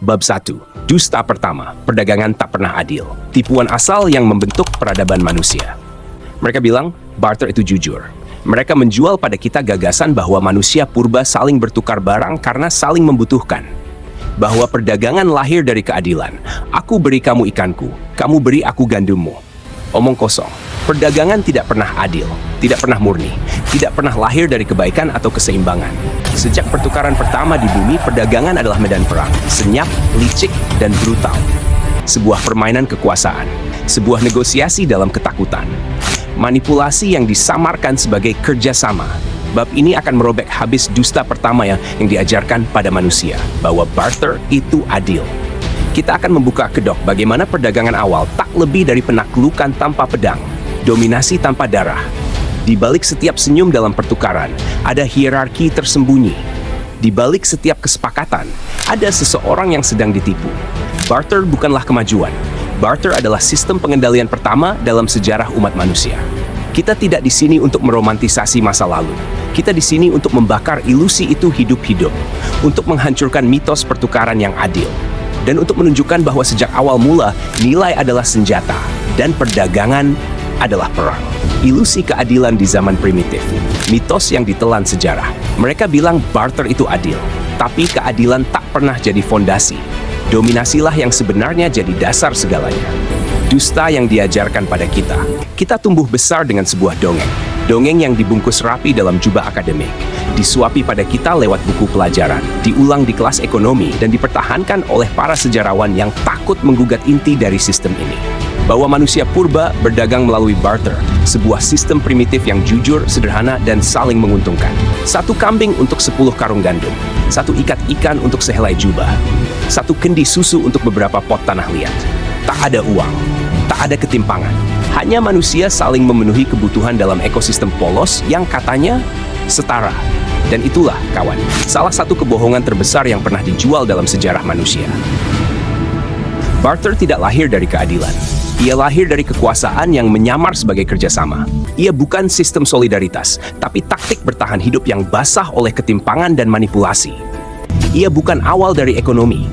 Bab 1. Dusta pertama, perdagangan tak pernah adil. Tipuan asal yang membentuk peradaban manusia. Mereka bilang, barter itu jujur. Mereka menjual pada kita gagasan bahwa manusia purba saling bertukar barang karena saling membutuhkan. Bahwa perdagangan lahir dari keadilan. Aku beri kamu ikanku, kamu beri aku gandummu. Omong kosong. Perdagangan tidak pernah adil, tidak pernah murni, tidak pernah lahir dari kebaikan atau keseimbangan. Sejak pertukaran pertama di bumi, perdagangan adalah medan perang, senyap, licik, dan brutal. Sebuah permainan kekuasaan, sebuah negosiasi dalam ketakutan. Manipulasi yang disamarkan sebagai kerjasama. Bab ini akan merobek habis dusta pertama yang diajarkan pada manusia, bahwa barter itu adil. Kita akan membuka kedok bagaimana perdagangan awal tak lebih dari penaklukan tanpa pedang, dominasi tanpa darah. Di balik setiap senyum dalam pertukaran, ada hierarki tersembunyi. Di balik setiap kesepakatan, ada seseorang yang sedang ditipu. Barter bukanlah kemajuan. Barter adalah sistem pengendalian pertama dalam sejarah umat manusia. Kita tidak di sini untuk meromantisasi masa lalu. Kita di sini untuk membakar ilusi itu hidup-hidup, untuk menghancurkan mitos pertukaran yang adil, dan untuk menunjukkan bahwa sejak awal mula, nilai adalah senjata, dan perdagangan adalah perang. Ilusi keadilan di zaman primitif, mitos yang ditelan sejarah. Mereka bilang barter itu adil, tapi keadilan tak pernah jadi fondasi. Dominasilah yang sebenarnya jadi dasar segalanya. Dusta yang diajarkan pada kita. Kita tumbuh besar dengan sebuah dongeng. Dongeng yang dibungkus rapi dalam jubah akademik, disuapi pada kita lewat buku pelajaran, diulang di kelas ekonomi, dan dipertahankan oleh para sejarawan yang takut menggugat inti dari sistem ini. Bahwa manusia purba berdagang melalui barter, sebuah sistem primitif yang jujur, sederhana, dan saling menguntungkan. Satu kambing untuk 10 karung gandum, satu ikat ikan untuk sehelai jubah, satu kendi susu untuk beberapa pot tanah liat. Tak ada uang, tak ada ketimpangan. Hanya manusia saling memenuhi kebutuhan dalam ekosistem polos yang katanya setara. Dan itulah, kawan, salah satu kebohongan terbesar yang pernah dijual dalam sejarah manusia. Barter tidak lahir dari keadilan. Ia lahir dari kekuasaan yang menyamar sebagai kerjasama. Ia bukan sistem solidaritas, tapi taktik bertahan hidup yang basah oleh ketimpangan dan manipulasi. Ia bukan awal dari ekonomi.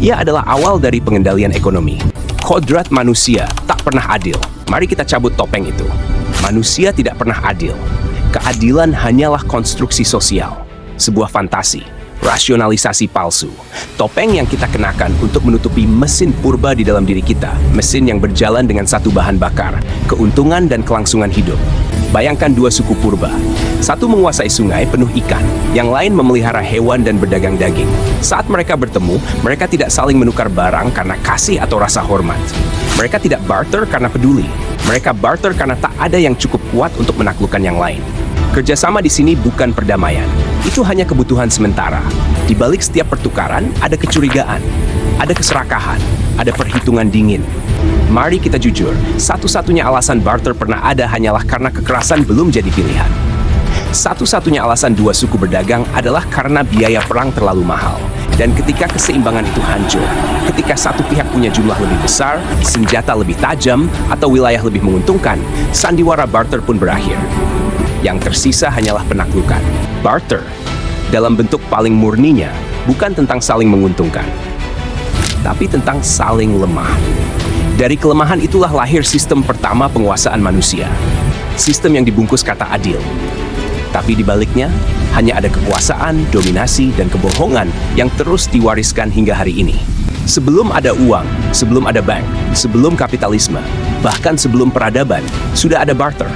Ia adalah awal dari pengendalian ekonomi. Kodrat manusia tak pernah adil. Mari kita cabut topeng itu. Manusia tidak pernah adil. Keadilan hanyalah konstruksi sosial. Sebuah fantasi. Rasionalisasi palsu. Topeng yang kita kenakan untuk menutupi mesin purba di dalam diri kita. Mesin yang berjalan dengan satu bahan bakar. Keuntungan dan kelangsungan hidup. Bayangkan dua suku purba. Satu menguasai sungai penuh ikan, yang lain memelihara hewan dan berdagang daging. Saat mereka bertemu, mereka tidak saling menukar barang karena kasih atau rasa hormat. Mereka tidak barter karena peduli. Mereka barter karena tak ada yang cukup kuat untuk menaklukkan yang lain. Kerjasama di sini bukan perdamaian. Itu hanya kebutuhan sementara. Di balik setiap pertukaran, ada kecurigaan, ada keserakahan, ada perhitungan dingin. Mari kita jujur, satu-satunya alasan barter pernah ada hanyalah karena kekerasan belum jadi pilihan. Satu-satunya alasan dua suku berdagang adalah karena biaya perang terlalu mahal. Dan ketika keseimbangan itu hancur, ketika satu pihak punya jumlah lebih besar, senjata lebih tajam, atau wilayah lebih menguntungkan, sandiwara barter pun berakhir. Yang tersisa hanyalah penaklukan. Barter, dalam bentuk paling murninya, bukan tentang saling menguntungkan, tapi tentang saling lemah. Dari kelemahan itulah lahir sistem pertama penguasaan manusia. Sistem yang dibungkus kata adil. Tapi di baliknya, hanya ada kekuasaan, dominasi, dan kebohongan yang terus diwariskan hingga hari ini. Sebelum ada uang, sebelum ada bank, sebelum kapitalisme, bahkan sebelum peradaban, sudah ada barter.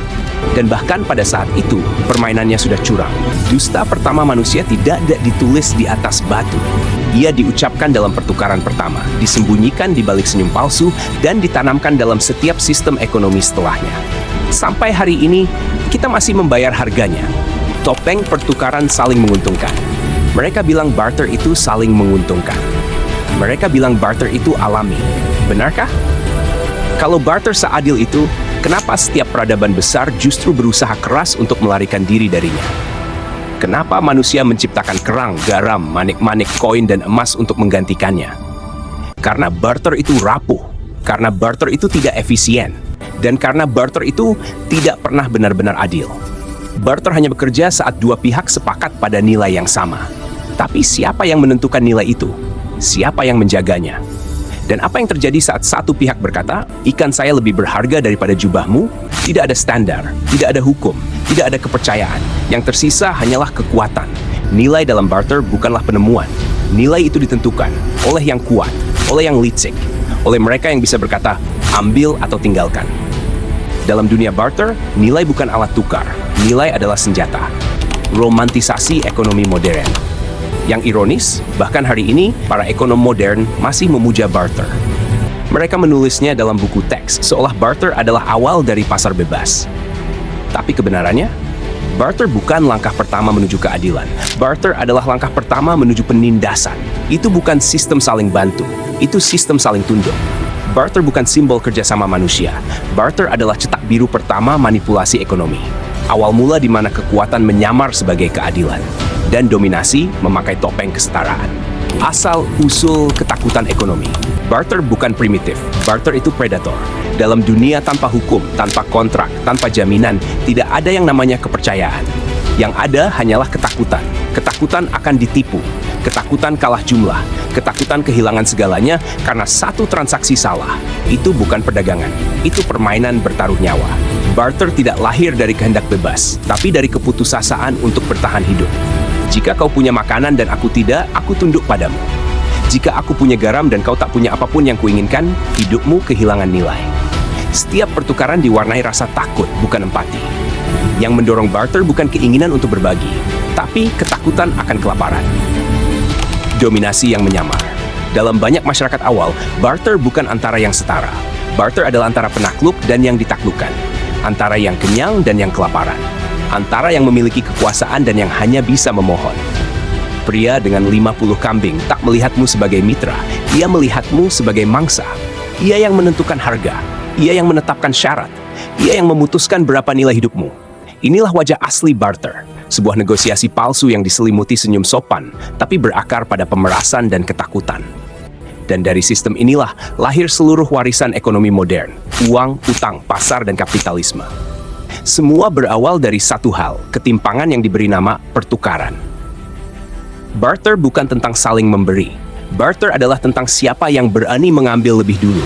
Dan bahkan pada saat itu, permainannya sudah curang. Dusta pertama manusia tidak ditulis di atas batu. Ia diucapkan dalam pertukaran pertama, disembunyikan di balik senyum palsu, dan ditanamkan dalam setiap sistem ekonomi setelahnya. Sampai hari ini, kita masih membayar harganya. Topeng pertukaran saling menguntungkan. Mereka bilang barter itu saling menguntungkan. Mereka bilang barter itu alami. Benarkah? Kalau barter seadil itu, kenapa setiap peradaban besar justru berusaha keras untuk melarikan diri darinya? Kenapa manusia menciptakan kerang, garam, manik-manik, koin, dan emas untuk menggantikannya? Karena barter itu rapuh, karena barter itu tidak efisien, dan karena barter itu tidak pernah benar-benar adil. Barter hanya bekerja saat dua pihak sepakat pada nilai yang sama. Tapi siapa yang menentukan nilai itu? siapa yang menjaganya. Dan apa yang terjadi saat satu pihak berkata, ikan saya lebih berharga daripada jubahmu? Tidak ada standar, tidak ada hukum, tidak ada kepercayaan. Yang tersisa hanyalah kekuatan. Nilai dalam barter bukanlah penemuan. Nilai itu ditentukan oleh yang kuat, oleh yang licik, oleh mereka yang bisa berkata, ambil atau tinggalkan. Dalam dunia barter, nilai bukan alat tukar, nilai adalah senjata. Romantisasi ekonomi modern. Yang ironis, bahkan hari ini, para ekonom modern masih memuja barter. Mereka menulisnya dalam buku teks, seolah barter adalah awal dari pasar bebas. Tapi kebenarannya, barter bukan langkah pertama menuju keadilan. Barter adalah langkah pertama menuju penindasan. Itu bukan sistem saling bantu, itu sistem saling tunduk. Barter bukan simbol kerjasama manusia. Barter adalah cetak biru pertama manipulasi ekonomi. Awal mula di mana kekuatan menyamar sebagai keadilan dan dominasi memakai topeng kesetaraan. Asal-usul ketakutan ekonomi. Barter bukan primitif. Barter itu predator. Dalam dunia tanpa hukum, tanpa kontrak, tanpa jaminan, tidak ada yang namanya kepercayaan. Yang ada hanyalah ketakutan. Ketakutan akan ditipu. Ketakutan kalah jumlah. Ketakutan kehilangan segalanya karena satu transaksi salah. Itu bukan perdagangan. Itu permainan bertaruh nyawa. Barter tidak lahir dari kehendak bebas, tapi dari keputusasaan untuk bertahan hidup. Jika kau punya makanan dan aku tidak, aku tunduk padamu. Jika aku punya garam dan kau tak punya apapun yang kuinginkan, hidupmu kehilangan nilai. Setiap pertukaran diwarnai rasa takut, bukan empati. Yang mendorong barter bukan keinginan untuk berbagi, tapi ketakutan akan kelaparan. Dominasi yang menyamar. Dalam banyak masyarakat awal, barter bukan antara yang setara. Barter adalah antara penakluk dan yang ditaklukkan. Antara yang kenyang dan yang kelaparan. Antara yang memiliki kekuasaan dan yang hanya bisa memohon. Pria dengan 50 kambing tak melihatmu sebagai mitra, ia melihatmu sebagai mangsa. Ia yang menentukan harga, ia yang menetapkan syarat, ia yang memutuskan berapa nilai hidupmu. Inilah wajah asli barter, sebuah negosiasi palsu yang diselimuti senyum sopan, tapi berakar pada pemerasan dan ketakutan. Dan dari sistem inilah lahir seluruh warisan ekonomi modern, uang, utang, pasar, dan kapitalisme. Semua berawal dari satu hal, ketimpangan yang diberi nama pertukaran. Barter bukan tentang saling memberi. Barter adalah tentang siapa yang berani mengambil lebih dulu.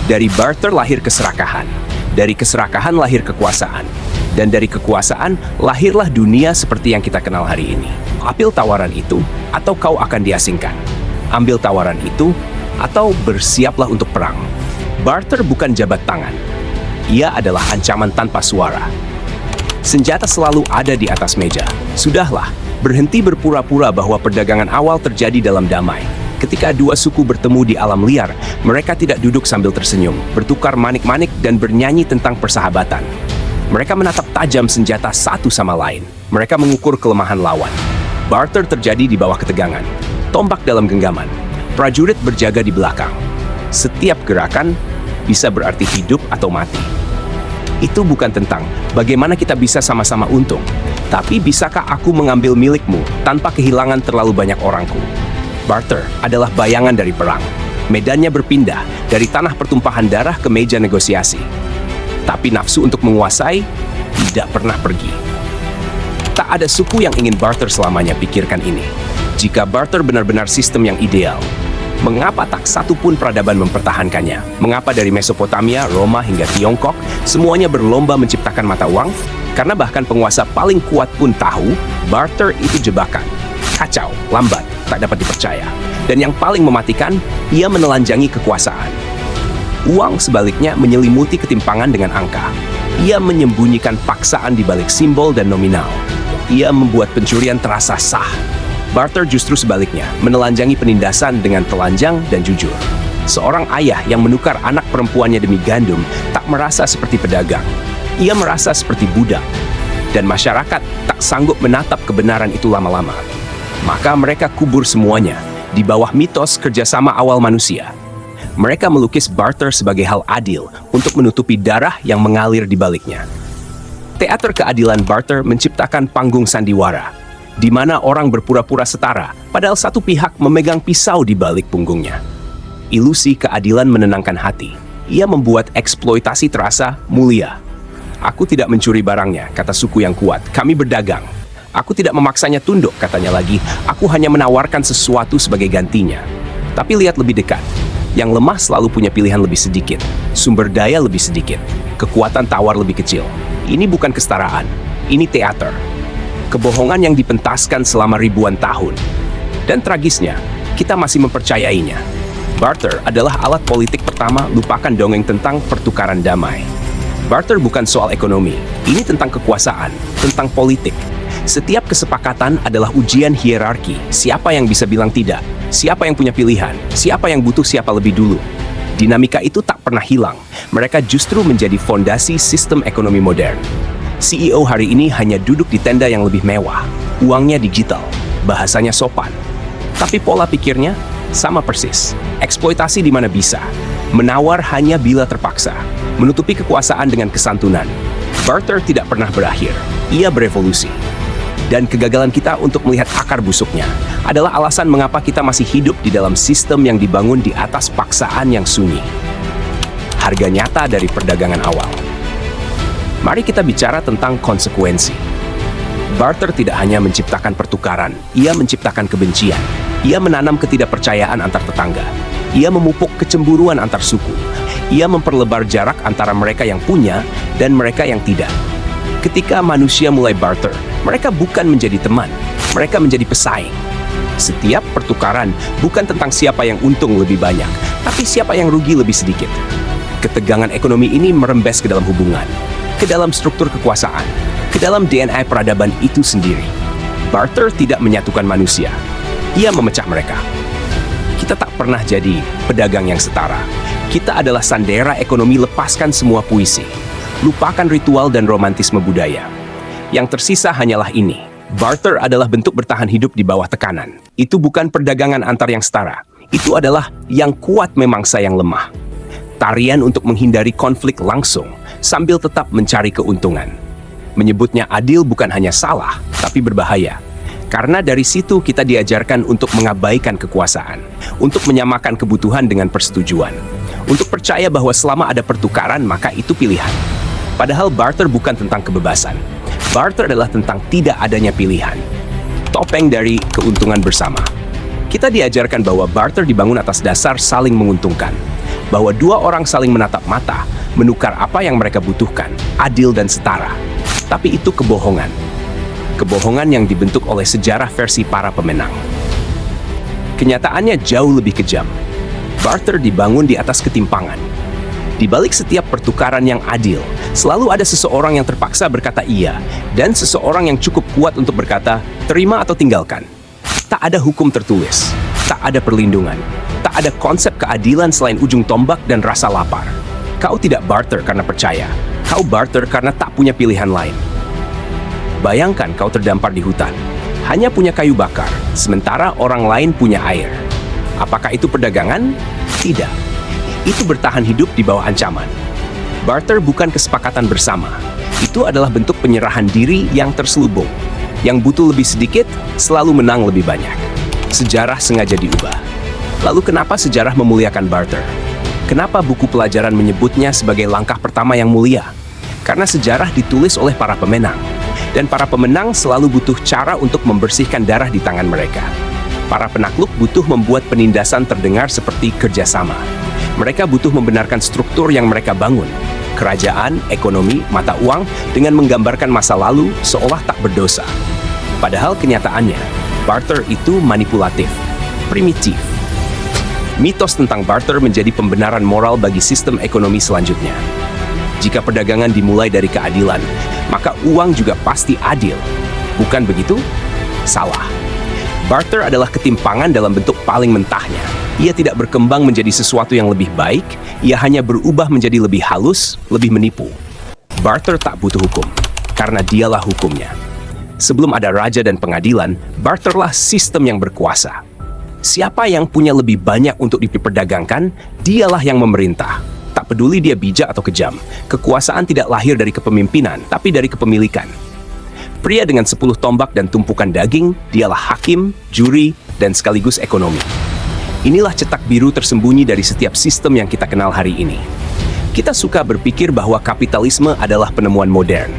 Dari barter lahir keserakahan. Dari keserakahan lahir kekuasaan. Dan dari kekuasaan lahirlah dunia seperti yang kita kenal hari ini. Ambil tawaran itu, atau kau akan diasingkan. Ambil tawaran itu, atau bersiaplah untuk perang. Barter bukan jabat tangan. Ia adalah ancaman tanpa suara. Senjata selalu ada di atas meja. Sudahlah, berhenti berpura-pura bahwa perdagangan awal terjadi dalam damai. Ketika dua suku bertemu di alam liar, mereka tidak duduk sambil tersenyum, bertukar manik-manik dan bernyanyi tentang persahabatan. Mereka menatap tajam senjata satu sama lain. Mereka mengukur kelemahan lawan. Barter terjadi di bawah ketegangan. Tombak dalam genggaman. Prajurit berjaga di belakang. Setiap gerakan bisa berarti hidup atau mati. Itu bukan tentang bagaimana kita bisa sama-sama untung, tapi bisakah aku mengambil milikmu tanpa kehilangan terlalu banyak orangku. Barter adalah bayangan dari perang. Medannya berpindah dari tanah pertumpahan darah ke meja negosiasi. Tapi nafsu untuk menguasai tidak pernah pergi. Tak ada suku yang ingin barter selamanya, pikirkan ini. Jika barter benar-benar sistem yang ideal, mengapa tak satu pun peradaban mempertahankannya? Mengapa dari Mesopotamia, Roma, hingga Tiongkok, semuanya berlomba menciptakan mata uang? Karena bahkan penguasa paling kuat pun tahu, barter itu jebakan. Kacau, lambat, tak dapat dipercaya. Dan yang paling mematikan, ia menelanjangi kekuasaan. Uang sebaliknya menyelimuti ketimpangan dengan angka. Ia menyembunyikan paksaan di balik simbol dan nominal. Ia membuat pencurian terasa sah. Barter justru sebaliknya, menelanjangi penindasan dengan telanjang dan jujur. Seorang ayah yang menukar anak perempuannya demi gandum tak merasa seperti pedagang. Ia merasa seperti budak. Dan masyarakat tak sanggup menatap kebenaran itu lama-lama. Maka mereka kubur semuanya di bawah mitos kerjasama awal manusia. Mereka melukis barter sebagai hal adil untuk menutupi darah yang mengalir di baliknya. Teater keadilan barter menciptakan panggung sandiwara, di mana orang berpura-pura setara, padahal satu pihak memegang pisau di balik punggungnya. Ilusi keadilan menenangkan hati. Ia membuat eksploitasi terasa mulia. Aku tidak mencuri barangnya, kata suku yang kuat. Kami berdagang. Aku tidak memaksanya tunduk, katanya lagi. Aku hanya menawarkan sesuatu sebagai gantinya. Tapi lihat lebih dekat. Yang lemah selalu punya pilihan lebih sedikit, sumber daya lebih sedikit, kekuatan tawar lebih kecil. Ini bukan kesetaraan, ini teater. Kebohongan yang dipentaskan selama ribuan tahun. Dan tragisnya, kita masih mempercayainya. Barter adalah alat politik pertama, lupakan dongeng tentang pertukaran damai. Barter bukan soal ekonomi, ini tentang kekuasaan, tentang politik. Setiap kesepakatan adalah ujian hierarki, siapa yang bisa bilang tidak, siapa yang punya pilihan, siapa yang butuh siapa lebih dulu. Dinamika itu tak pernah hilang, mereka justru menjadi fondasi sistem ekonomi modern. CEO hari ini hanya duduk di tenda yang lebih mewah, uangnya digital, bahasanya sopan. Tapi pola pikirnya sama persis, eksploitasi di mana bisa, menawar hanya bila terpaksa, menutupi kekuasaan dengan kesantunan. Barter tidak pernah berakhir, ia berevolusi. Dan kegagalan kita untuk melihat akar busuknya adalah alasan mengapa kita masih hidup di dalam sistem yang dibangun di atas paksaan yang sunyi. Harga nyata dari perdagangan awal. Mari kita bicara tentang konsekuensi. Barter tidak hanya menciptakan pertukaran, ia menciptakan kebencian. Ia menanam ketidakpercayaan antar tetangga. Ia memupuk kecemburuan antar suku. Ia memperlebar jarak antara mereka yang punya dan mereka yang tidak. Ketika manusia mulai barter, mereka bukan menjadi teman, mereka menjadi pesaing. Setiap pertukaran bukan tentang siapa yang untung lebih banyak, tapi siapa yang rugi lebih sedikit. Ketegangan ekonomi ini merembes ke dalam hubungan, ke dalam struktur kekuasaan, ke dalam DNA peradaban itu sendiri. Barter tidak menyatukan manusia, ia memecah mereka. Kita tak pernah jadi pedagang yang setara. Kita adalah sandera ekonomi, lepaskan semua puisi. Lupakan ritual dan romantisme budaya. Yang tersisa hanyalah ini. Barter adalah bentuk bertahan hidup di bawah tekanan. Itu bukan perdagangan antar yang setara. Itu adalah yang kuat memangsa yang lemah. Tarian untuk menghindari konflik langsung, sambil tetap mencari keuntungan. Menyebutnya adil bukan hanya salah, tapi berbahaya. Karena dari situ kita diajarkan untuk mengabaikan kekuasaan, untuk menyamakan kebutuhan dengan persetujuan, untuk percaya bahwa selama ada pertukaran maka itu pilihan. Padahal barter bukan tentang kebebasan. Barter adalah tentang tidak adanya pilihan. Topeng dari keuntungan bersama. Kita diajarkan bahwa barter dibangun atas dasar saling menguntungkan. Bahwa dua orang saling menatap mata, menukar apa yang mereka butuhkan, adil dan setara. Tapi itu kebohongan. Kebohongan yang dibentuk oleh sejarah versi para pemenang. Kenyataannya jauh lebih kejam. Barter dibangun di atas ketimpangan. Di balik setiap pertukaran yang adil, selalu ada seseorang yang terpaksa berkata iya, dan seseorang yang cukup kuat untuk berkata, terima atau tinggalkan. Tak ada hukum tertulis, tak ada perlindungan, tak ada konsep keadilan selain ujung tombak dan rasa lapar. Kau tidak barter karena percaya, kau barter karena tak punya pilihan lain. Bayangkan kau terdampar di hutan, hanya punya kayu bakar, sementara orang lain punya air. Apakah itu perdagangan? Tidak. Itu bertahan hidup di bawah ancaman. Barter bukan kesepakatan bersama. Itu adalah bentuk penyerahan diri yang terselubung. Yang butuh lebih sedikit, selalu menang lebih banyak. Sejarah sengaja diubah. Lalu kenapa sejarah memuliakan barter? Kenapa buku pelajaran menyebutnya sebagai langkah pertama yang mulia? Karena sejarah ditulis oleh para pemenang. Dan para pemenang selalu butuh cara untuk membersihkan darah di tangan mereka. Para penakluk butuh membuat penindasan terdengar seperti kerjasama. Mereka butuh membenarkan struktur yang mereka bangun. Kerajaan, ekonomi, mata uang dengan menggambarkan masa lalu seolah tak berdosa. Padahal kenyataannya, barter itu manipulatif, primitif. Mitos tentang barter menjadi pembenaran moral bagi sistem ekonomi selanjutnya. Jika perdagangan dimulai dari keadilan, maka uang juga pasti adil. Bukan begitu? Salah. Barter adalah ketimpangan dalam bentuk paling mentahnya. Ia tidak berkembang menjadi sesuatu yang lebih baik, ia hanya berubah menjadi lebih halus, lebih menipu. Barter tak butuh hukum, karena dialah hukumnya. Sebelum ada raja dan pengadilan, barterlah sistem yang berkuasa. Siapa yang punya lebih banyak untuk diperdagangkan, dialah yang memerintah. Tak peduli dia bijak atau kejam, kekuasaan tidak lahir dari kepemimpinan, tapi dari kepemilikan. Pria dengan 10 tombak dan tumpukan daging, dialah hakim, juri, dan sekaligus ekonomi. Inilah cetak biru tersembunyi dari setiap sistem yang kita kenal hari ini. Kita suka berpikir bahwa kapitalisme adalah penemuan modern.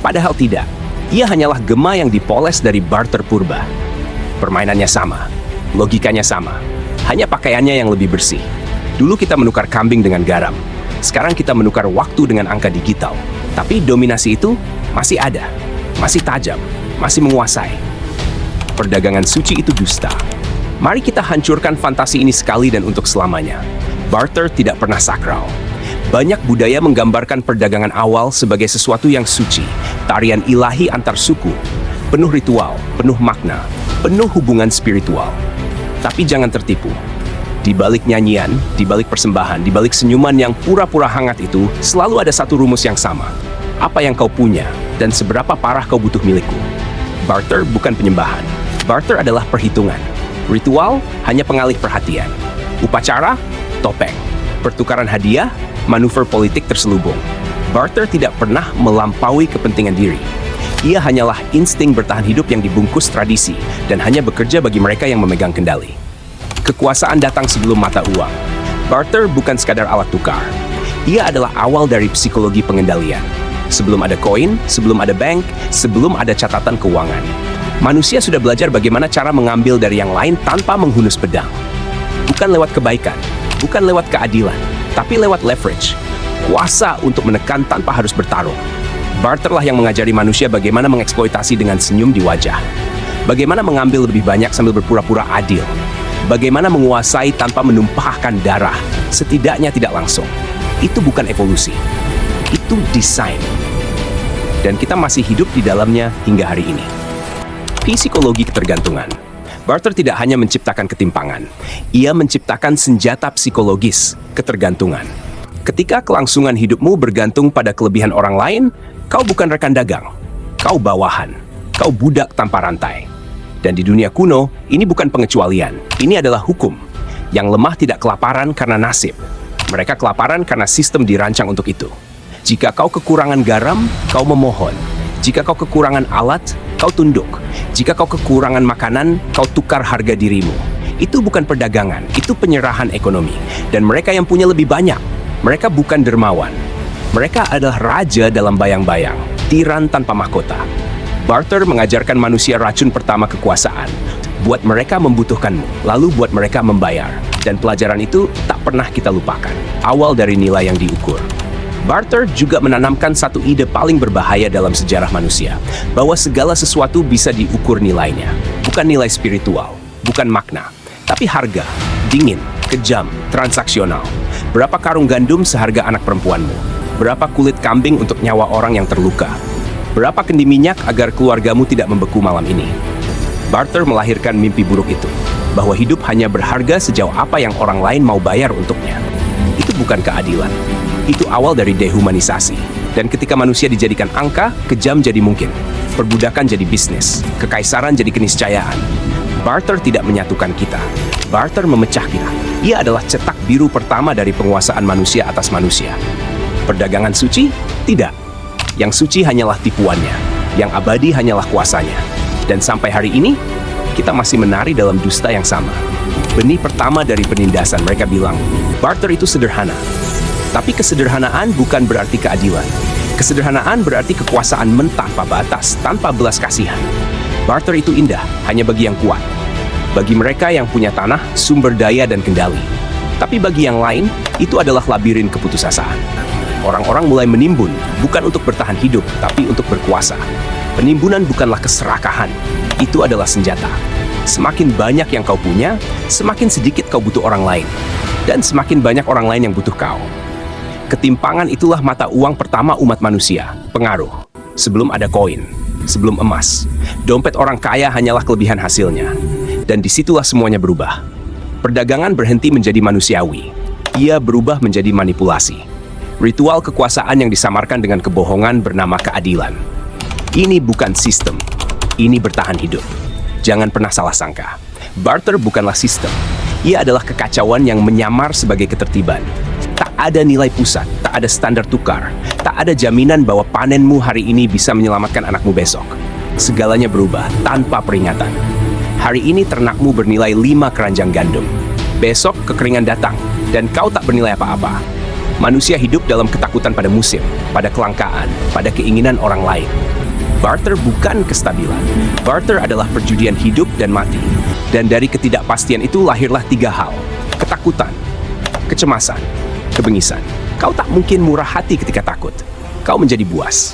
Padahal tidak. Ia hanyalah gema yang dipoles dari barter purba. Permainannya sama, logikanya sama. hanya pakaiannya yang lebih bersih. Dulu kita menukar kambing dengan garam. Sekarang kita menukar waktu dengan angka digital. Tapi dominasi itu masih ada, masih tajam, masih menguasai. Perdagangan suci itu dusta. Mari kita hancurkan fantasi ini sekali dan untuk selamanya. Barter tidak pernah sakral. Banyak budaya menggambarkan perdagangan awal sebagai sesuatu yang suci, tarian ilahi antar suku, penuh ritual, penuh makna, penuh hubungan spiritual. Tapi jangan tertipu. Di balik nyanyian, di balik persembahan, di balik senyuman yang pura-pura hangat itu, selalu ada satu rumus yang sama. Apa yang kau punya dan seberapa parah kau butuh milikku. Barter bukan penyembahan. Barter adalah perhitungan. Ritual hanya pengalih perhatian. Upacara, topeng. Pertukaran hadiah, manuver politik terselubung. Barter tidak pernah melampaui kepentingan diri. Ia hanyalah insting bertahan hidup yang dibungkus tradisi dan hanya bekerja bagi mereka yang memegang kendali. Kekuasaan datang sebelum mata uang. Barter bukan sekadar alat tukar. Ia adalah awal dari psikologi pengendalian. Sebelum ada koin, sebelum ada bank, sebelum ada catatan keuangan. Manusia sudah belajar bagaimana cara mengambil dari yang lain tanpa menghunus pedang. Bukan lewat kebaikan, bukan lewat keadilan, tapi lewat leverage. Kuasa untuk menekan tanpa harus bertarung. Barterlah yang mengajari manusia bagaimana mengeksploitasi dengan senyum di wajah. Bagaimana mengambil lebih banyak sambil berpura-pura adil. Bagaimana menguasai tanpa menumpahkan darah, setidaknya tidak langsung. Itu bukan evolusi, itu desain. Dan kita masih hidup di dalamnya hingga hari ini. Psikologi ketergantungan. Barter tidak hanya menciptakan ketimpangan, ia menciptakan senjata psikologis, ketergantungan. Ketika kelangsungan hidupmu bergantung pada kelebihan orang lain, kau bukan rekan dagang, kau bawahan, kau budak tanpa rantai. Dan di dunia kuno, ini bukan pengecualian. Ini adalah hukum. Yang lemah tidak kelaparan karena nasib. Mereka kelaparan karena sistem dirancang untuk itu. Jika kau kekurangan garam, kau memohon. Jika kau kekurangan alat, kau tunduk. Jika kau kekurangan makanan, kau tukar harga dirimu. Itu bukan perdagangan, itu penyerahan ekonomi. Dan mereka yang punya lebih banyak, mereka bukan dermawan. Mereka adalah raja dalam bayang-bayang, tiran tanpa mahkota. Barter mengajarkan manusia racun pertama kekuasaan. Buat mereka membutuhkanmu, lalu buat mereka membayar. Dan pelajaran itu tak pernah kita lupakan. Awal dari nilai yang diukur. Barter juga menanamkan satu ide paling berbahaya dalam sejarah manusia. Bahwa segala sesuatu bisa diukur nilainya. Bukan nilai spiritual, bukan makna. Tapi harga, dingin, kejam, transaksional. Berapa karung gandum seharga anak perempuanmu? Berapa kulit kambing untuk nyawa orang yang terluka? Berapa kendi minyak agar keluargamu tidak membeku malam ini? Barter melahirkan mimpi buruk itu, bahwa hidup hanya berharga sejauh apa yang orang lain mau bayar untuknya. Itu bukan keadilan. Itu awal dari dehumanisasi. Dan ketika manusia dijadikan angka, kejam jadi mungkin. Perbudakan jadi bisnis. Kekaisaran jadi keniscayaan. Barter tidak menyatukan kita. Barter memecah kita. Ia adalah cetak biru pertama dari penguasaan manusia atas manusia. Perdagangan suci? Tidak. Yang suci hanyalah tipuannya, yang abadi hanyalah kuasanya. Dan sampai hari ini, kita masih menari dalam dusta yang sama. Benih pertama dari penindasan, mereka bilang, barter itu sederhana. Tapi kesederhanaan bukan berarti keadilan. Kesederhanaan berarti kekuasaan tanpa batas, tanpa belas kasihan. Barter itu indah, hanya bagi yang kuat. Bagi mereka yang punya tanah, sumber daya, dan kendali. Tapi bagi yang lain, itu adalah labirin keputusasaan. Orang-orang mulai menimbun, bukan untuk bertahan hidup, tapi untuk berkuasa. Penimbunan bukanlah keserakahan, itu adalah senjata. Semakin banyak yang kau punya, semakin sedikit kau butuh orang lain. Dan semakin banyak orang lain yang butuh kau. Ketimpangan itulah mata uang pertama umat manusia, pengaruh. Sebelum ada koin, sebelum emas. Dompet orang kaya hanyalah kelebihan hasilnya. Dan disitulah semuanya berubah. Perdagangan berhenti menjadi manusiawi. Ia berubah menjadi manipulasi. Ritual kekuasaan yang disamarkan dengan kebohongan bernama keadilan. Ini bukan sistem, ini bertahan hidup. Jangan pernah salah sangka. Barter bukanlah sistem. Ia adalah kekacauan yang menyamar sebagai ketertiban. Tak ada nilai pusat, tak ada standar tukar, tak ada jaminan bahwa panenmu hari ini bisa menyelamatkan anakmu besok. Segalanya berubah tanpa peringatan. Hari ini ternakmu bernilai 5 keranjang gandum. Besok kekeringan datang, dan kau tak bernilai apa-apa. Manusia hidup dalam ketakutan pada musim, pada kelangkaan, pada keinginan orang lain. Barter bukan kestabilan. Barter adalah perjudian hidup dan mati. Dan dari ketidakpastian itu lahirlah 3 hal. Ketakutan, kecemasan, kebengisan. Kau tak mungkin murah hati ketika takut. Kau menjadi buas.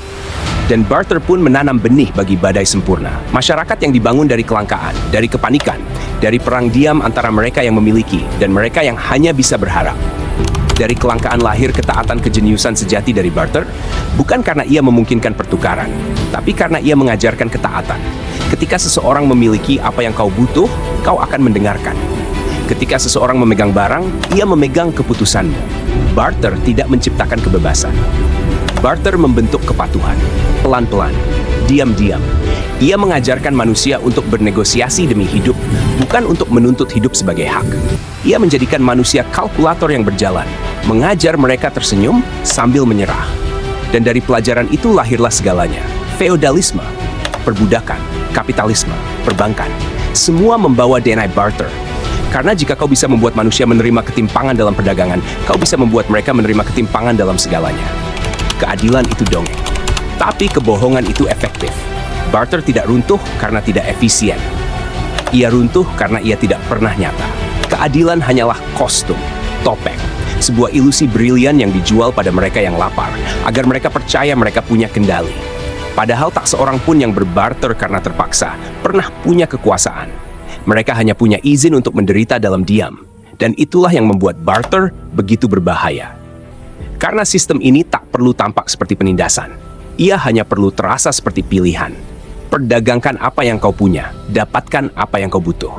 Dan barter pun menanam benih bagi badai sempurna. Masyarakat yang dibangun dari kelangkaan, dari kepanikan, dari perang diam antara mereka yang memiliki dan mereka yang hanya bisa berharap. Dari kelangkaan lahir ketaatan kejeniusan sejati dari barter, bukan karena ia memungkinkan pertukaran, tapi karena ia mengajarkan ketaatan. Ketika seseorang memiliki apa yang kau butuh, kau akan mendengarkan. Ketika seseorang memegang barang, ia memegang keputusanmu. Barter tidak menciptakan kebebasan. Barter membentuk kepatuhan. Pelan-pelan, diam-diam. Ia mengajarkan manusia untuk bernegosiasi demi hidup, bukan untuk menuntut hidup sebagai hak. Ia menjadikan manusia kalkulator yang berjalan, mengajar mereka tersenyum sambil menyerah. Dan dari pelajaran itu lahirlah segalanya. Feodalisme, perbudakan, kapitalisme, perbankan. Semua membawa DNA barter. Karena jika kau bisa membuat manusia menerima ketimpangan dalam perdagangan, kau bisa membuat mereka menerima ketimpangan dalam segalanya. Keadilan itu dongeng. Tapi kebohongan itu efektif. Barter tidak runtuh karena tidak efisien. Ia runtuh karena ia tidak pernah nyata. Keadilan hanyalah kostum, topeng, sebuah ilusi brilian yang dijual pada mereka yang lapar, agar mereka percaya mereka punya kendali. Padahal tak seorang pun yang berbarter karena terpaksa pernah punya kekuasaan. Mereka hanya punya izin untuk menderita dalam diam. Dan itulah yang membuat barter begitu berbahaya. Karena sistem ini tak perlu tampak seperti penindasan. Ia hanya perlu terasa seperti pilihan. Perdagangkan apa yang kau punya, dapatkan apa yang kau butuh.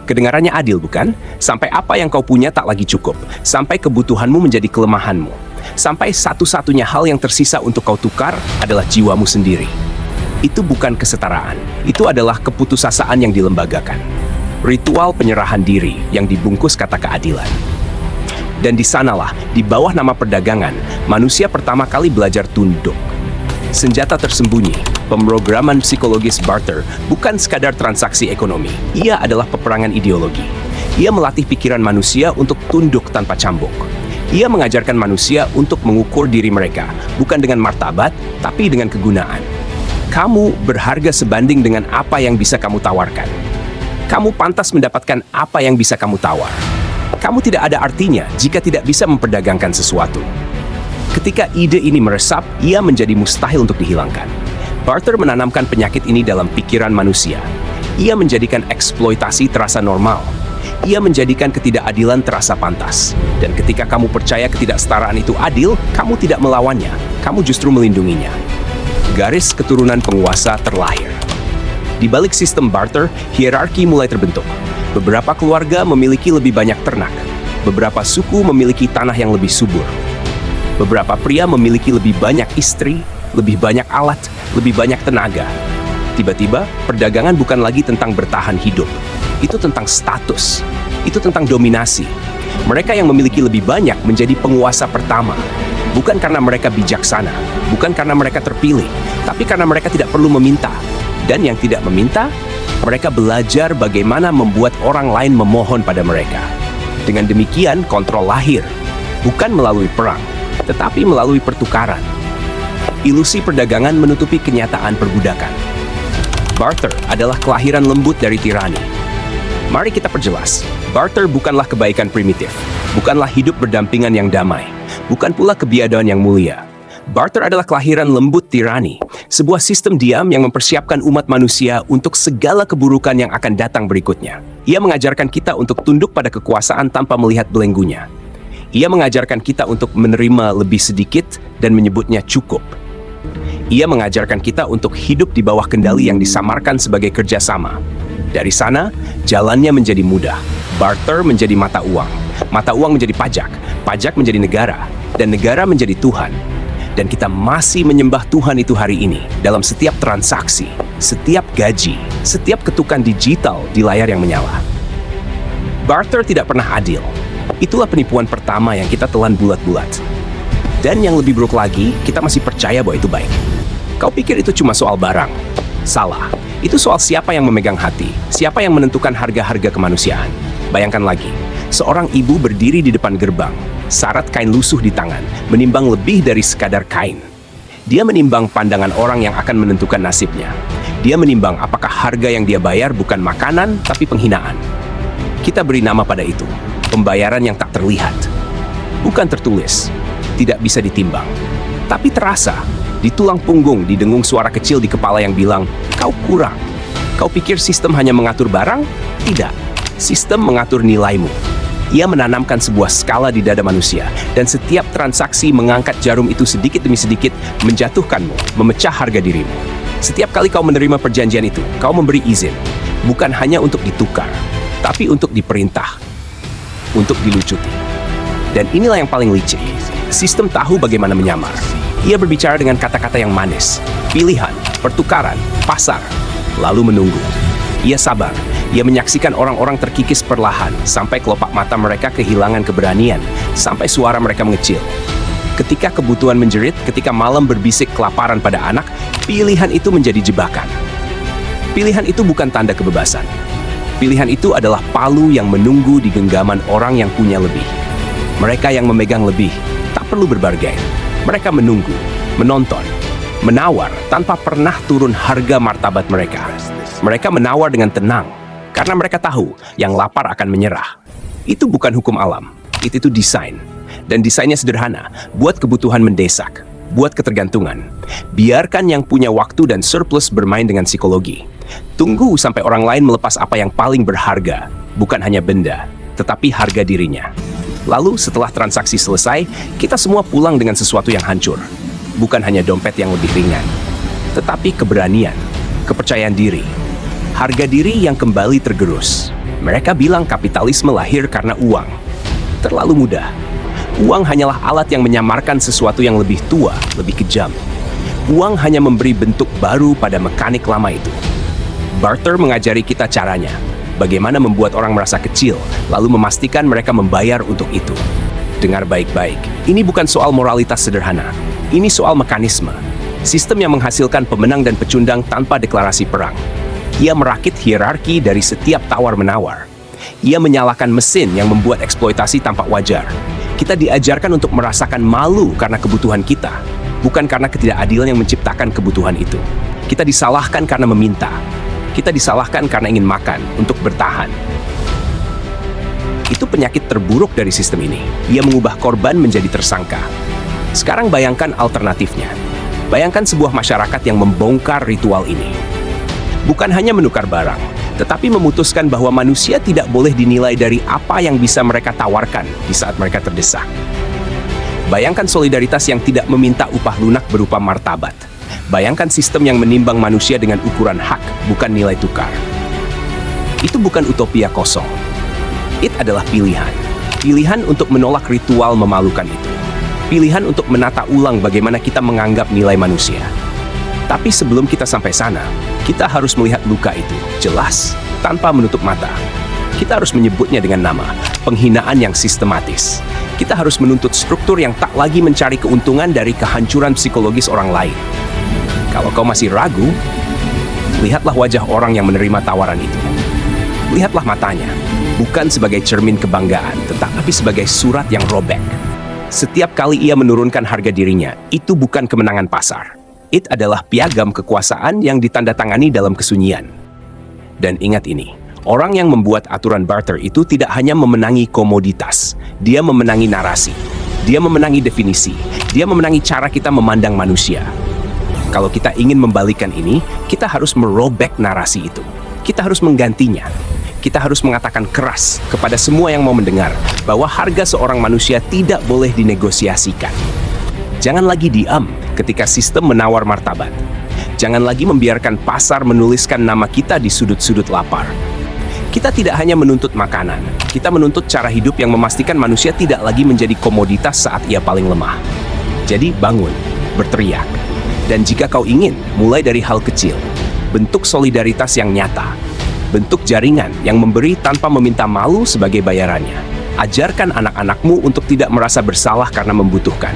Kedengarannya adil, bukan? Sampai apa yang kau punya tak lagi cukup. Sampai kebutuhanmu menjadi kelemahanmu. Sampai satu-satunya hal yang tersisa untuk kau tukar adalah jiwamu sendiri. Itu bukan kesetaraan. Itu adalah keputusasaan yang dilembagakan. Ritual penyerahan diri yang dibungkus kata keadilan. Dan di sanalah, di bawah nama perdagangan, manusia pertama kali belajar tunduk. Senjata tersembunyi, pemrograman psikologis barter, bukan sekadar transaksi ekonomi. Ia adalah peperangan ideologi. Ia melatih pikiran manusia untuk tunduk tanpa cambuk. Ia mengajarkan manusia untuk mengukur diri mereka, bukan dengan martabat, tapi dengan kegunaan. Kamu berharga sebanding dengan apa yang bisa kamu tawarkan. Kamu pantas mendapatkan apa yang bisa kamu tawar. Kamu tidak ada artinya jika tidak bisa memperdagangkan sesuatu. Ketika ide ini meresap, ia menjadi mustahil untuk dihilangkan. Barter menanamkan penyakit ini dalam pikiran manusia. Ia menjadikan eksploitasi terasa normal. Ia menjadikan ketidakadilan terasa pantas. Dan ketika kamu percaya ketidaksetaraan itu adil, kamu tidak melawannya, kamu justru melindunginya. Garis keturunan penguasa terlahir. Di balik sistem barter, hierarki mulai terbentuk. Beberapa keluarga memiliki lebih banyak ternak. Beberapa suku memiliki tanah yang lebih subur. Beberapa pria memiliki lebih banyak istri, lebih banyak alat, lebih banyak tenaga. Tiba-tiba, perdagangan bukan lagi tentang bertahan hidup. Itu tentang status. Itu tentang dominasi. Mereka yang memiliki lebih banyak menjadi penguasa pertama. Bukan karena mereka bijaksana, bukan karena mereka terpilih, tapi karena mereka tidak perlu meminta. Dan yang tidak meminta, mereka belajar bagaimana membuat orang lain memohon pada mereka. Dengan demikian, kontrol lahir, bukan melalui perang, tetapi melalui pertukaran. Ilusi perdagangan menutupi kenyataan perbudakan. Barter adalah kelahiran lembut dari tirani. Mari kita perjelas, barter bukanlah kebaikan primitif, bukanlah hidup berdampingan yang damai, bukan pula kebiadaban yang mulia. Barter adalah kelahiran lembut tirani, sebuah sistem diam yang mempersiapkan umat manusia untuk segala keburukan yang akan datang berikutnya. Ia mengajarkan kita untuk tunduk pada kekuasaan tanpa melihat belenggunya. Ia mengajarkan kita untuk menerima lebih sedikit dan menyebutnya cukup. Ia mengajarkan kita untuk hidup di bawah kendali yang disamarkan sebagai kerjasama. Dari sana, jalannya menjadi mudah. Barter menjadi mata uang menjadi pajak, pajak menjadi negara, dan negara menjadi Tuhan. Dan kita masih menyembah Tuhan itu hari ini dalam setiap transaksi, setiap gaji, setiap ketukan digital di layar yang menyala. Barter tidak pernah adil. Itulah penipuan pertama yang kita telan bulat-bulat. Dan yang lebih buruk lagi, kita masih percaya bahwa itu baik. Kau pikir itu cuma soal barang? Salah. Itu soal siapa yang memegang hati, siapa yang menentukan harga-harga kemanusiaan. Bayangkan lagi, seorang ibu berdiri di depan gerbang, syarat kain lusuh di tangan, menimbang lebih dari sekadar kain. Dia menimbang pandangan orang yang akan menentukan nasibnya. Dia menimbang apakah harga yang dia bayar bukan makanan, tapi penghinaan. Kita beri nama pada itu, pembayaran yang tak terlihat. Bukan tertulis, tidak bisa ditimbang, tapi terasa. Di tulang punggung didengung suara kecil di kepala yang bilang, "Kau kurang. Kau pikir sistem hanya mengatur barang? Tidak. Sistem mengatur nilaimu." Ia menanamkan sebuah skala di dada manusia, dan setiap transaksi mengangkat jarum itu sedikit demi sedikit, menjatuhkanmu, memecah harga dirimu. Setiap kali kau menerima perjanjian itu, kau memberi izin, bukan hanya untuk ditukar, tapi untuk diperintah, untuk dilucuti. Dan inilah yang paling licik. Sistem tahu bagaimana menyamar. Ia berbicara dengan kata-kata yang manis, pilihan, pertukaran, pasar, lalu menunggu. Ia sabar. Ia menyaksikan orang-orang terkikis perlahan, sampai kelopak mata mereka kehilangan keberanian, sampai suara mereka mengecil. Ketika kebutuhan menjerit, ketika malam berbisik kelaparan pada anak, pilihan itu menjadi jebakan. Pilihan itu bukan tanda kebebasan. Pilihan itu adalah palu yang menunggu di genggaman orang yang punya lebih. Mereka yang memegang lebih tak perlu berbargain. Mereka menunggu, menonton, menawar tanpa pernah turun harga martabat mereka. Mereka menawar dengan tenang, karena mereka tahu yang lapar akan menyerah. Itu bukan hukum alam, itu desain. Dan desainnya sederhana, buat kebutuhan mendesak, buat ketergantungan. Biarkan yang punya waktu dan surplus bermain dengan psikologi. Tunggu sampai orang lain melepas apa yang paling berharga, bukan hanya benda, tetapi harga dirinya. Lalu setelah transaksi selesai, kita semua pulang dengan sesuatu yang hancur. Bukan hanya dompet yang lebih ringan, tetapi keberanian, kepercayaan diri, harga diri yang kembali tergerus. Mereka bilang kapitalisme lahir karena uang. Terlalu mudah. Uang hanyalah alat yang menyamarkan sesuatu yang lebih tua, lebih kejam. Uang hanya memberi bentuk baru pada mekanik lama itu. Barter mengajari kita caranya. Bagaimana membuat orang merasa kecil, lalu memastikan mereka membayar untuk itu. Dengar baik-baik, ini bukan soal moralitas sederhana. Ini soal mekanisme. Sistem yang menghasilkan pemenang dan pecundang tanpa deklarasi perang. Ia merakit hierarki dari setiap tawar-menawar. Ia menyalakan mesin yang membuat eksploitasi tampak wajar. Kita diajarkan untuk merasakan malu karena kebutuhan kita, bukan karena ketidakadilan yang menciptakan kebutuhan itu. Kita disalahkan karena meminta. Kita disalahkan karena ingin makan, untuk bertahan. Itu penyakit terburuk dari sistem ini. Ia mengubah korban menjadi tersangka. Sekarang bayangkan alternatifnya. Bayangkan sebuah masyarakat yang membongkar ritual ini. Bukan hanya menukar barang, tetapi memutuskan bahwa manusia tidak boleh dinilai dari apa yang bisa mereka tawarkan di saat mereka terdesak. Bayangkan solidaritas yang tidak meminta upah lunak berupa martabat. Bayangkan sistem yang menimbang manusia dengan ukuran hak, bukan nilai tukar. Itu bukan utopia kosong. Itu adalah pilihan. Pilihan untuk menolak ritual memalukan itu. Pilihan untuk menata ulang bagaimana kita menganggap nilai manusia. Tapi sebelum kita sampai sana, kita harus melihat luka itu, jelas, tanpa menutup mata. Kita harus menyebutnya dengan nama, penghinaan yang sistematis. Kita harus menuntut struktur yang tak lagi mencari keuntungan dari kehancuran psikologis orang lain. Kalau kau masih ragu, lihatlah wajah orang yang menerima tawaran itu. Lihatlah matanya, bukan sebagai cermin kebanggaan, tetapi sebagai surat yang robek. Setiap kali ia menurunkan harga dirinya, itu bukan kemenangan pasar. Itu adalah piagam kekuasaan yang ditandatangani dalam kesunyian. Dan ingat ini, orang yang membuat aturan barter itu tidak hanya memenangi komoditas, dia memenangi narasi, dia memenangi definisi, dia memenangi cara kita memandang manusia. Kalau kita ingin membalikkan ini, kita harus merobek narasi itu. Kita harus menggantinya. Kita harus mengatakan keras kepada semua yang mau mendengar bahwa harga seorang manusia tidak boleh dinegosiasikan. Jangan lagi diam ketika sistem menawar martabat. Jangan lagi membiarkan pasar menuliskan nama kita di sudut-sudut lapar. Kita tidak hanya menuntut makanan, kita menuntut cara hidup yang memastikan manusia tidak lagi menjadi komoditas saat ia paling lemah. Jadi bangun, berteriak. Dan jika kau ingin, mulai dari hal kecil, bentuk solidaritas yang nyata, bentuk jaringan yang memberi tanpa meminta malu sebagai bayarannya. Ajarkan anak-anakmu untuk tidak merasa bersalah karena membutuhkan.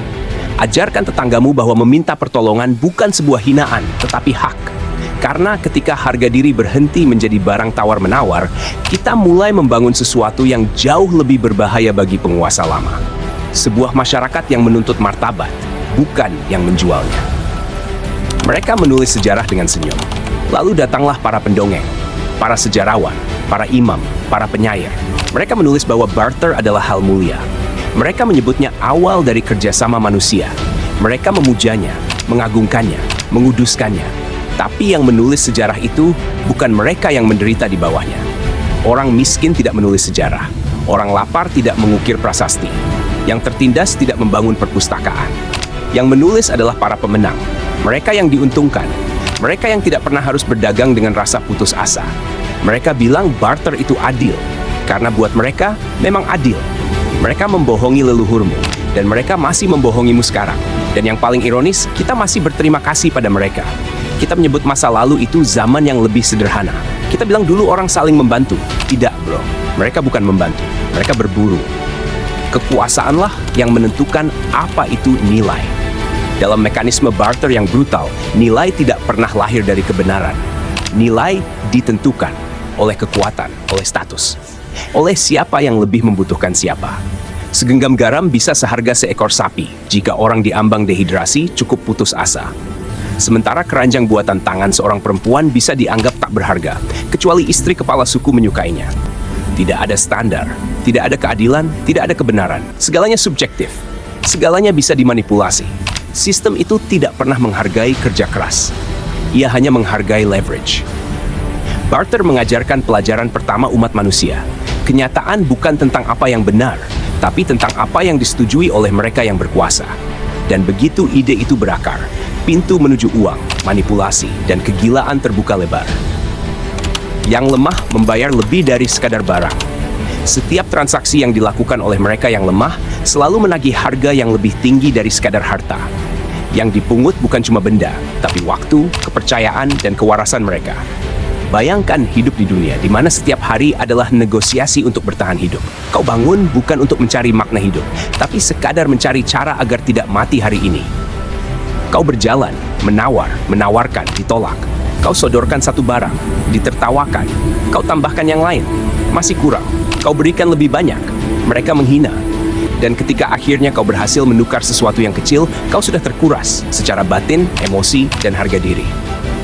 Ajarkan tetanggamu bahwa meminta pertolongan bukan sebuah hinaan, tetapi hak. Karena ketika harga diri berhenti menjadi barang tawar-menawar, kita mulai membangun sesuatu yang jauh lebih berbahaya bagi penguasa lama. Sebuah masyarakat yang menuntut martabat, bukan yang menjualnya. Mereka menulis sejarah dengan senyum. Lalu datanglah para pendongeng, para sejarawan, para imam, para penyair. Mereka menulis bahwa barter adalah hal mulia. Mereka menyebutnya awal dari kerjasama manusia. Mereka memujanya, mengagungkannya, menguduskannya. Tapi yang menulis sejarah itu bukan mereka yang menderita di bawahnya. Orang miskin tidak menulis sejarah. Orang lapar tidak mengukir prasasti. Yang tertindas tidak membangun perpustakaan. Yang menulis adalah para pemenang. Mereka yang diuntungkan. Mereka yang tidak pernah harus berdagang dengan rasa putus asa. Mereka bilang barter itu adil. Karena buat mereka, memang adil. Mereka membohongi leluhurmu. Dan mereka masih membohongimu sekarang. Dan yang paling ironis, kita masih berterima kasih pada mereka. Kita menyebut masa lalu itu zaman yang lebih sederhana. Kita bilang dulu orang saling membantu. Tidak, bro. Mereka bukan membantu. Mereka berburu. Kekuasaanlah yang menentukan apa itu nilai. Dalam mekanisme barter yang brutal, nilai tidak pernah lahir dari kebenaran. Nilai ditentukan oleh kekuatan, oleh status. Oleh siapa yang lebih membutuhkan siapa. Segenggam garam bisa seharga seekor sapi jika orang diambang dehidrasi cukup putus asa. Sementara keranjang buatan tangan seorang perempuan bisa dianggap tak berharga, kecuali istri kepala suku menyukainya. Tidak ada standar, tidak ada keadilan, tidak ada kebenaran. Segalanya subjektif. Segalanya bisa dimanipulasi. Sistem itu tidak pernah menghargai kerja keras. Ia hanya menghargai leverage. Barter mengajarkan pelajaran pertama umat manusia. Kenyataan bukan tentang apa yang benar, tapi tentang apa yang disetujui oleh mereka yang berkuasa. Dan begitu ide itu berakar, pintu menuju uang, manipulasi, dan kegilaan terbuka lebar. Yang lemah membayar lebih dari sekadar barang. Setiap transaksi yang dilakukan oleh mereka yang lemah selalu menagih harga yang lebih tinggi dari sekadar harta. Yang dipungut bukan cuma benda, tapi waktu, kepercayaan, dan kewarasan mereka. Bayangkan hidup di dunia di mana setiap hari adalah negosiasi untuk bertahan hidup. Kau bangun bukan untuk mencari makna hidup, tapi sekadar mencari cara agar tidak mati hari ini. Kau berjalan, menawarkan, ditolak. Kau sodorkan satu barang, ditertawakan. Kau tambahkan yang lain, masih kurang. Kau berikan lebih banyak, mereka menghina. Dan ketika akhirnya kau berhasil menukar sesuatu yang kecil, kau sudah terkuras secara batin, emosi, dan harga diri.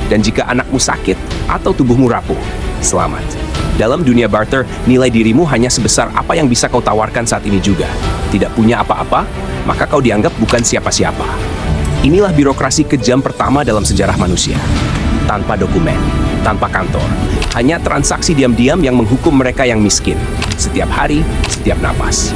Dan jika anakmu sakit atau tubuhmu rapuh, selamat. Dalam dunia barter, nilai dirimu hanya sebesar apa yang bisa kau tawarkan saat ini juga. Tidak punya apa-apa, maka kau dianggap bukan siapa-siapa. Inilah birokrasi kejam pertama dalam sejarah manusia. Tanpa dokumen, tanpa kantor. Hanya transaksi diam-diam yang menghukum mereka yang miskin. Setiap hari, setiap napas.